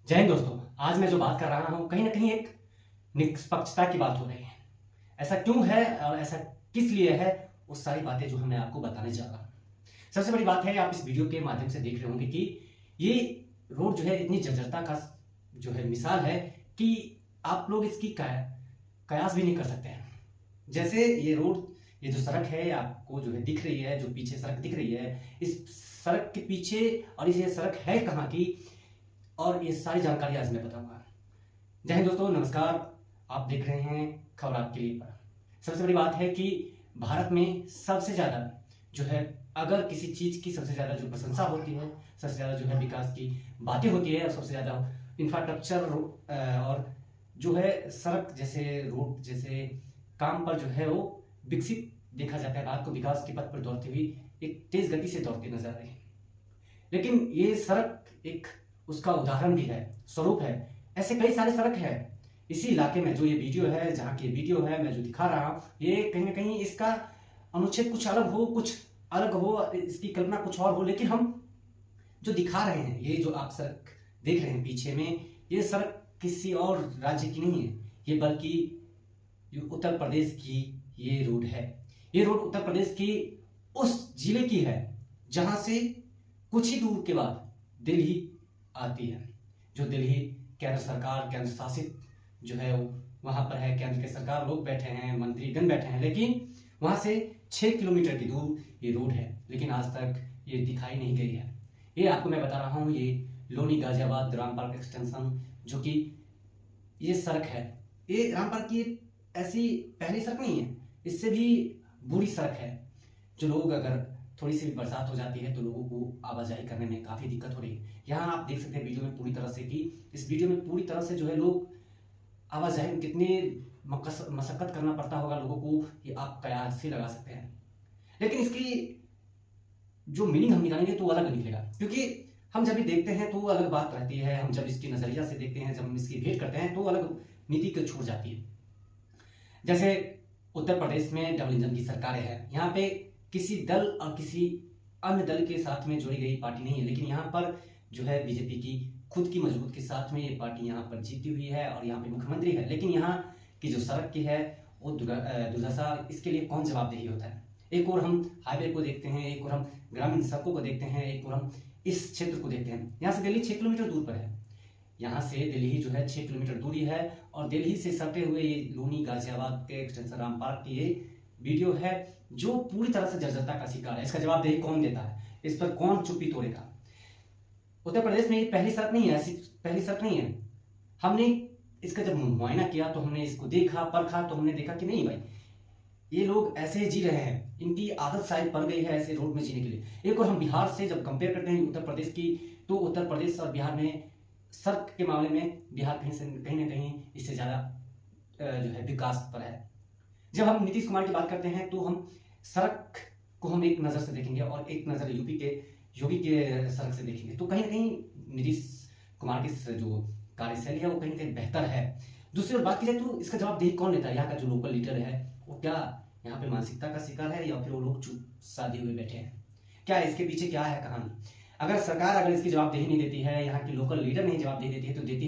जय हिंद दोस्तों। आज मैं जो बात कर रहा हूं कहीं ना कहीं एक निष्पक्षता की बात हो रही है। ऐसा क्यों है और ऐसा किस लिए है, वो सारी बातें जो मैं आपको बताने जा रहा हूं। सबसे बड़ी बात है, आप इस वीडियो के माध्यम से देख रहे होंगे कि ये रोड जो है इतनी जर्जरता का जो है मिसाल है कि आप लोग इसकी कयास भी नहीं कर सकते हैं। जैसे ये रोड, ये जो सड़क है आपको जो है दिख रही है, जो पीछे सड़क दिख रही है, इस सड़क के पीछे और ये सड़क है कहाँ की, और ये सारी जानकारी आज मैं बताऊंगा। जय हिंद दोस्तों, नमस्कार। आप देख रहे हैं खबर आपके लिए पर। सबसे बड़ी बात है कि भारत में सबसे ज्यादा जो है, अगर किसी चीज की सबसे ज्यादा जो प्रशंसा होती है, सबसे ज्यादा जो है विकास की बातें होती है, और सबसे ज्यादा इंफ्रास्ट्रक्चर और जो है सड़क जैसे रोड जैसे काम पर जो है वो विकसित देखा जाता है। भारत को विकास के पथ पर दौड़ती हुई एक तेज गति से दौड़ती नजर आ रही है। लेकिन ये सड़क एक उसका उदाहरण भी है, स्वरूप है। ऐसे कई सारे सड़क है इसी इलाके में। जो ये वीडियो है, जहाँ की वीडियो है मैं जो दिखा रहा हूँ, ये कहीं ना कहीं इसका अनुच्छेद कुछ अलग हो, कुछ अलग हो, इसकी कल्पना कुछ और हो, लेकिन हम जो दिखा रहे हैं, ये जो आप सड़क देख रहे हैं पीछे में, ये सड़क किसी और राज्य की नहीं है, ये बल्कि उत्तर प्रदेश की ये रोड है। ये रोड उत्तर प्रदेश की उस जिले की है जहां से कुछ ही दूर के बाद दिल्ली आती है। जो दिल्ली केंद्र सरकार, केंद्र शासित जो है वहां पर है, केंद्र के सरकार लोग बैठे हैं, मंत्रीगण बैठे हैं, लेकिन वहां से 6 किलोमीटर की दूर ये रोड है, लेकिन आज तक ये दिखाई नहीं गई है। ये आपको मैं बता रहा हूँ, ये लोनी गाजियाबाद रामपाल एक्सटेंशन जो कि ये सड़क है, ये रामपाल की ऐसी पहली सड़क नहीं है, इससे भी बुरी सड़क है। जो लोग, अगर थोड़ी सी भी बरसात हो जाती है तो लोगों को आवाजाही करने में काफी दिक्कत हो रही है। यहाँ आप देख सकते हैं वीडियो में पूरी तरह से कि इस वीडियो में पूरी तरह से जो है लोग आवाजाही में कितने मशक्कत करना पड़ता होगा लोगों को, ये आप कयास से लगा सकते हैं। लेकिन इसकी जो मीनिंग हम निकालेंगे तो अलग निकलेगा, क्योंकि हम जब भी देखते हैं तो अलग बात रहती है। हम जब इसकी नजरिया से देखते हैं, जब हम इसकी भेंट करते हैं तो अलग नीति को छूट जाती है। जैसे उत्तर प्रदेश में डबल इंजन की सरकारें हैं, यहाँ पे किसी दल और किसी अन्य दल के साथ में जुड़ी गई पार्टी नहीं है, लेकिन यहाँ पर जो है बीजेपी की खुद की मजबूत के साथ में ये पार्टी यहाँ पर जीती हुई है और यहाँ पे मुख्यमंत्री है। लेकिन यहाँ की जो सड़क की है वो दुर्दशा, इसके लिए कौन जवाबदेही होता है? एक और हम हाईवे को देखते हैं, एक और हम ग्रामीण सड़कों को देखते हैं, एक और हम इस क्षेत्र को देखते हैं। यहाँ से दिल्ली 6 किलोमीटर दूर पर है। यहाँ से दिल्ली जो है 6 किलोमीटर दूरी है, और दिल्ली से सटे हुए ये लोनी गाजियाबाद के एक्सटेंशन रामपाल की ये वीडियो है जो पूरी तरह से जर्जरता का शिकार है। इसका जवाबदेही कौन देता है? इस पर कौन चुप्पी तोड़ेगा? उत्तर प्रदेश में ये पहली सड़क नहीं है, ऐसी पहली सड़क नहीं है। हमने इसका जब मुआयना किया तो हमने इसको देखा, परखा, तो हमने देखा कि नहीं भाई, ये लोग ऐसे जी रहे हैं, इनकी आदत शायद पड़ गई है ऐसे रोड में जीने के लिए। एक और हम बिहार से जब कंपेयर करते हैं उत्तर प्रदेश की, तो उत्तर प्रदेश और बिहार में सड़क के मामले में बिहार कहीं ना कहीं इससे ज्यादा जो है विकास पर है। जब हम नीतीश कुमार की बात करते हैं तो हम सड़क को हम एक नजर से देखेंगे और एक नजर योगी के सड़क से देखेंगे, तो कहीं ना कहीं नीतीश कुमार की जो कार्यशैली है वो कहीं ना कहीं बेहतर है। दूसरी ओर बात की जाए तो इसका जवाबदेही कौन लेता है? यहाँ का जो लोकल लीडर है वो क्या यहाँ पे मानसिकता का शिकार है, या फिर वो लोग चुप साधे हुए बैठे हैं? क्या इसके पीछे क्या है कहानी? अगर सरकार इसकी जवाबदेही नहीं देती है, यहाँ की लोकल लीडर नहीं जवाबदेही देती है, तो देती